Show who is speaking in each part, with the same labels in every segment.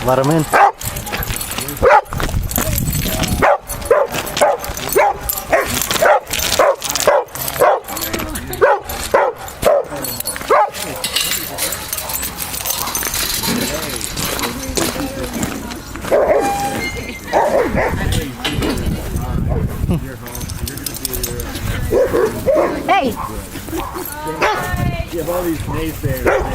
Speaker 1: Let him in.
Speaker 2: Hey!
Speaker 3: You have all these naysayers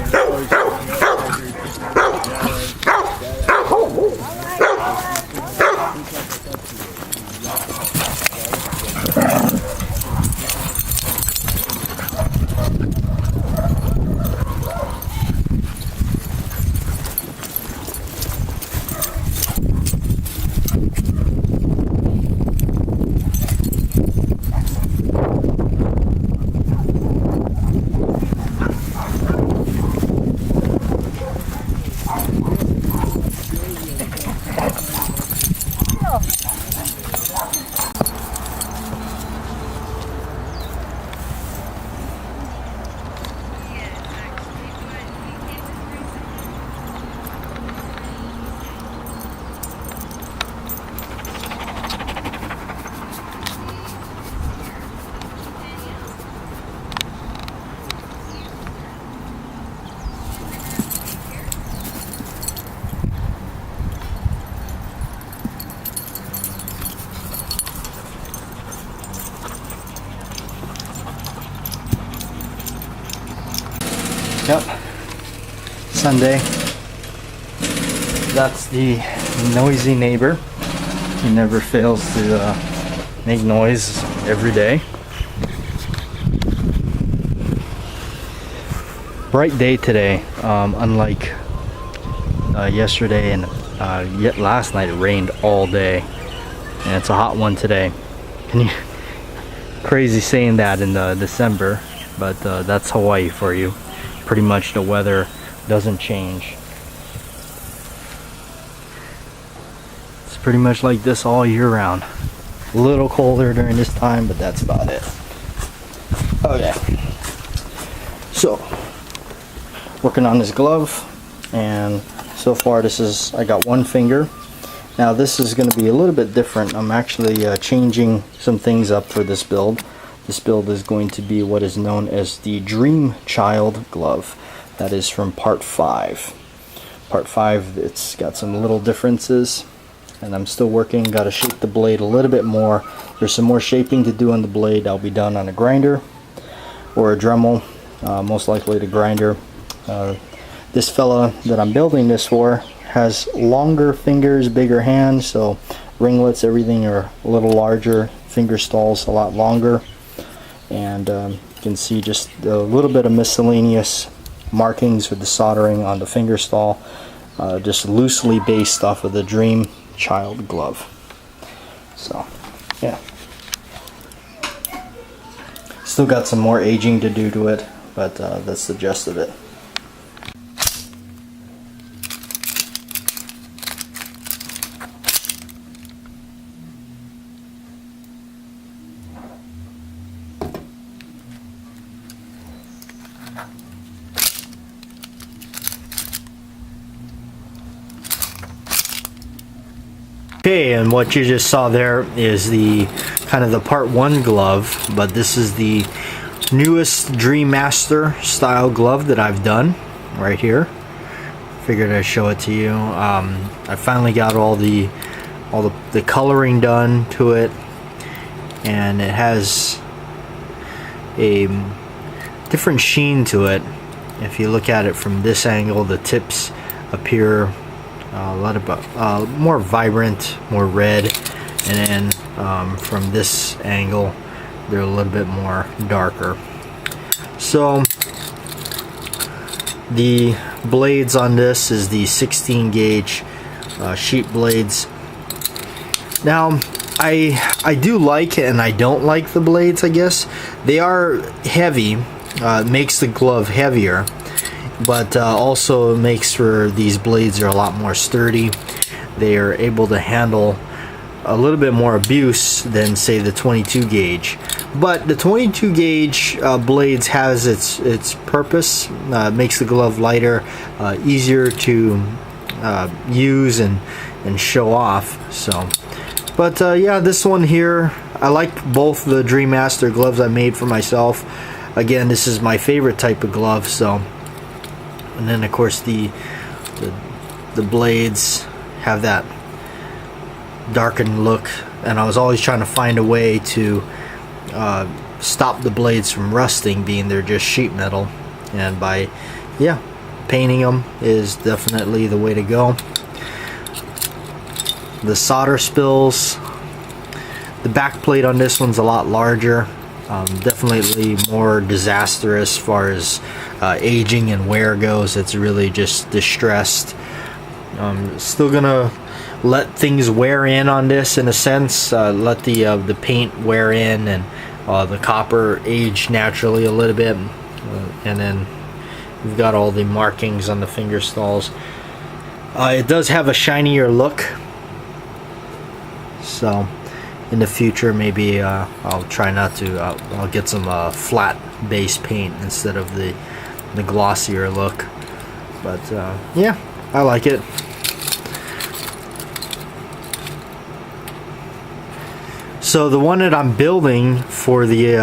Speaker 1: Yep. Sunday. That's the noisy neighbor. He never fails to make noise every day. Bright day today, unlike yesterday and yet last night. It rained all day, and it's a hot one today. Can you? Crazy saying that in December, but that's Hawaii for you. Pretty much the weather doesn't change. It's pretty much like this all year round. A little colder during this time, but that's about it. Okay. So, working on this glove, and so far I got one finger. Now this is going to be a little bit different. I'm actually changing some things up for this build. This build is going to be what is known as the Dream Child glove. That is from part 5. Part 5, it's got some little differences, and I'm still working. Got to shape the blade a little bit more. There's some more shaping to do on the blade. That'll be done on a grinder or a Dremel, most likely the grinder. This fella that I'm building this for has longer fingers, bigger hands, so ringlets, everything are a little larger, finger stalls a lot longer. And you can see just a little bit of miscellaneous markings with the soldering on the finger stall, just loosely based off of the Dream Child glove. So yeah, still got some more aging to do to it, but that's the gist of it. Okay, and what you just saw there is the kind of the part 1 glove, but this is the newest Dream Master style glove that I've done right here. Figured I'd show it to you. I finally got all the coloring done to it, and it has a different sheen to it. If you look at it from this angle, the tips appear a lot of more vibrant, more red, and then from this angle they're a little bit more darker. So the blades on this is the 16 gauge sheet blades. Now I do like and I don't like the blades. I guess they are heavy, makes the glove heavier, but also makes for these blades are a lot more sturdy. They are able to handle a little bit more abuse than say the 22 gauge, but the 22 gauge blades has its purpose. Makes the glove lighter, easier to use and show off. So, but yeah, this one here, I like both the Dream Master gloves I made for myself. Again, this is my favorite type of glove. So, and then of course the blades have that darkened look, and I was always trying to find a way to stop the blades from rusting, being they're just sheet metal, and by painting them is definitely the way to go. The solder spills, the back plate on this one's a lot larger, definitely more disastrous as far as aging and wear goes. It's really just distressed. Still gonna let things wear in on this in a sense, let the paint wear in, and the copper age naturally a little bit, and then we've got all the markings on the finger stalls. It does have a shinier look, so in the future maybe I'll try not to, I'll get some flat base paint instead of the glossier look. But yeah, I like it. So the one that I'm building for the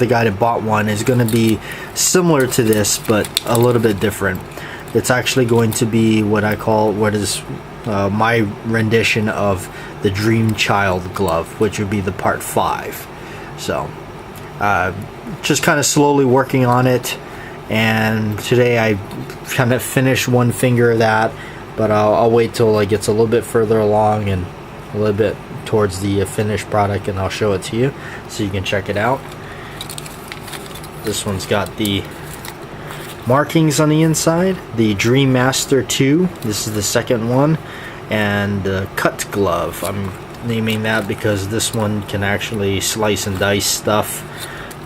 Speaker 1: guy that bought one is going to be similar to this, but a little bit different. It's actually going to be what is my rendition of the Dream Child glove, which would be the part 5. So just kind of slowly working on it, and today I kind of finished one finger of that, but I'll wait till it gets a little bit further along and a little bit towards the finished product, and I'll show it to you so you can check it out. This one's got the markings on the inside, the Dream Master 2, this is the second one, and the cut glove. I'm naming that because this one can actually slice and dice stuff.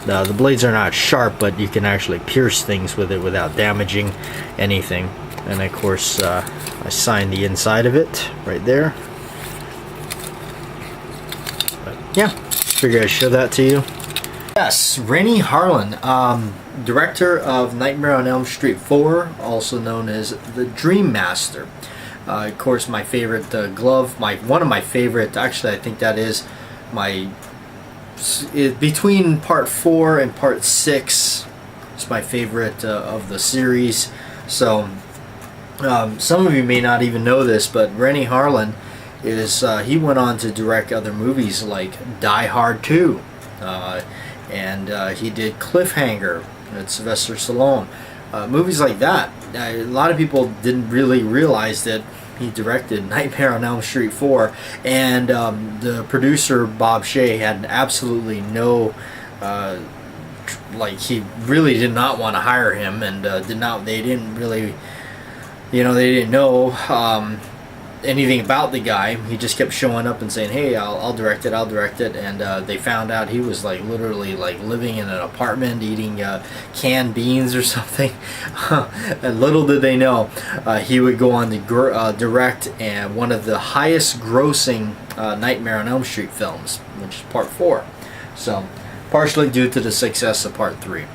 Speaker 1: The blades are not sharp, but you can actually pierce things with it without damaging anything. And of course I signed the inside of it right there. But yeah, figured I'd show that to you. Yes, Renny Harlin, director of Nightmare on Elm Street 4, also known as the Dream Master. Of course, my favorite glove, one of my favorite, actually I think that is between part 4 and part 6, it's my favorite of the series. So some of you may not even know this, but Renny Harlin is he went on to direct other movies like Die Hard 2, and he did Cliffhanger with Sylvester Stallone, movies like that. A lot of people didn't really realize that he directed Nightmare on Elm Street 4, and the producer Bob Shea had absolutely no he really did not want to hire him, and they didn't really, they didn't know anything about the guy. He just kept showing up and saying, hey, I'll direct it, and they found out he was literally living in an apartment eating canned beans or something. And little did they know he would go on to direct one of the highest grossing Nightmare on Elm Street films, which is part 4. So partially due to the success of part 3.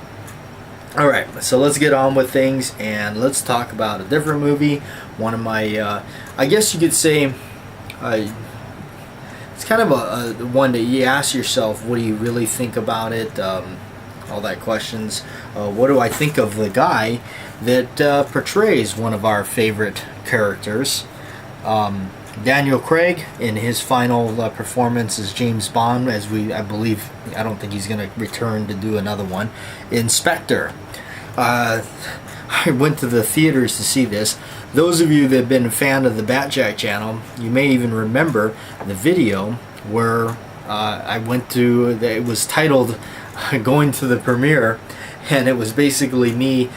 Speaker 1: Alright, so let's get on with things, and let's talk about a different movie. One of my, I guess you could say, it's kind of a one that you ask yourself, what do you really think about it, all that questions. What do I think of the guy that portrays one of our favorite characters? Daniel Craig in his final performance as James Bond, I don't think he's going to return to do another one. Inspector. I went to the theaters to see this. Those of you that have been a fan of the Batjack channel, you may even remember the video where I went to, it was titled Going to the Premiere, and it was basically me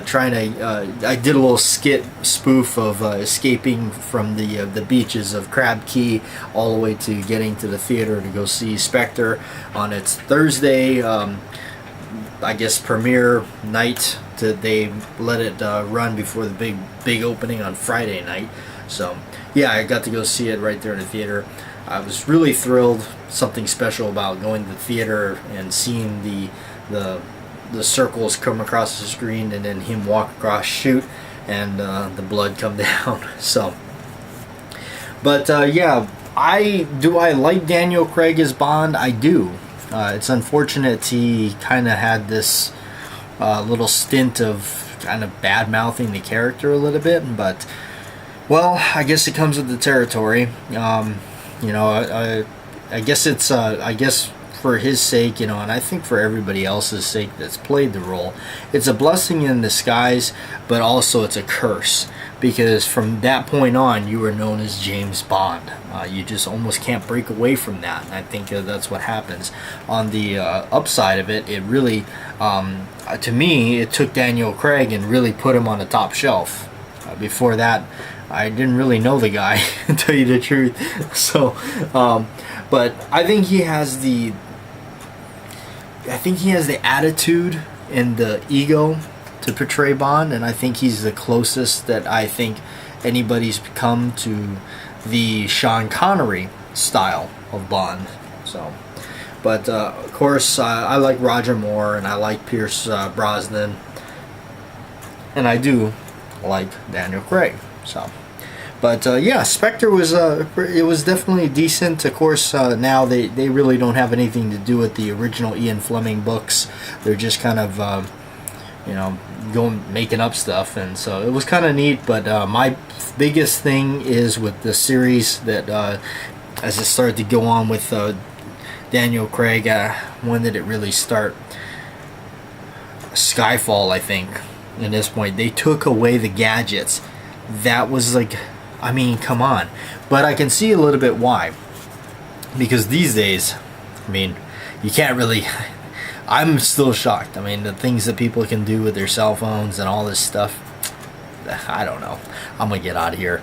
Speaker 1: trying to, I did a little skit spoof of escaping from the beaches of Crab Key all the way to getting to the theater to go see Spectre on its Thursday, I guess, premiere night. They let it run before the big opening on Friday night. So yeah, I got to go see it right there in the theater. I was really thrilled. Something special about going to the theater and seeing the circles come across the screen and then him walk across, shoot, and the blood come down. So, but yeah, I like Daniel Craig as Bond. I do. It's unfortunate he kind of had this little stint of kind of bad mouthing the character a little bit, but well, I guess it comes with the territory. You know, I guess it's I guess for his sake, you know, and I think for everybody else's sake that's played the role, it's a blessing in disguise, but also it's a curse, because from that point on you were known as James Bond. You just almost can't break away from that, and I think that's what happens. On the upside of it, it really to me, it took Daniel Craig and really put him on the top shelf. Before that, I didn't really know the guy, to tell you the truth. So but I think he has the attitude and the ego to portray Bond, and I think he's the closest that I think anybody's come to the Sean Connery style of Bond. So, but of course, I like Roger Moore and I like Pierce Brosnan, and I do like Daniel Craig. So, but yeah, Spectre was it was definitely decent. Of course, now they really don't have anything to do with the original Ian Fleming books. They're just kind of you know, making up stuff, and so it was kind of neat. But my biggest thing is with the series that as it started to go on with Daniel Craig, when did it really start? Skyfall, I think. At this point, they took away the gadgets. That was like, I mean, come on. But I can see a little bit why. Because these days, I mean, you can't really... I'm still shocked. I mean, the things that people can do with their cell phones and all this stuff, I don't know. I'm going to get out of here.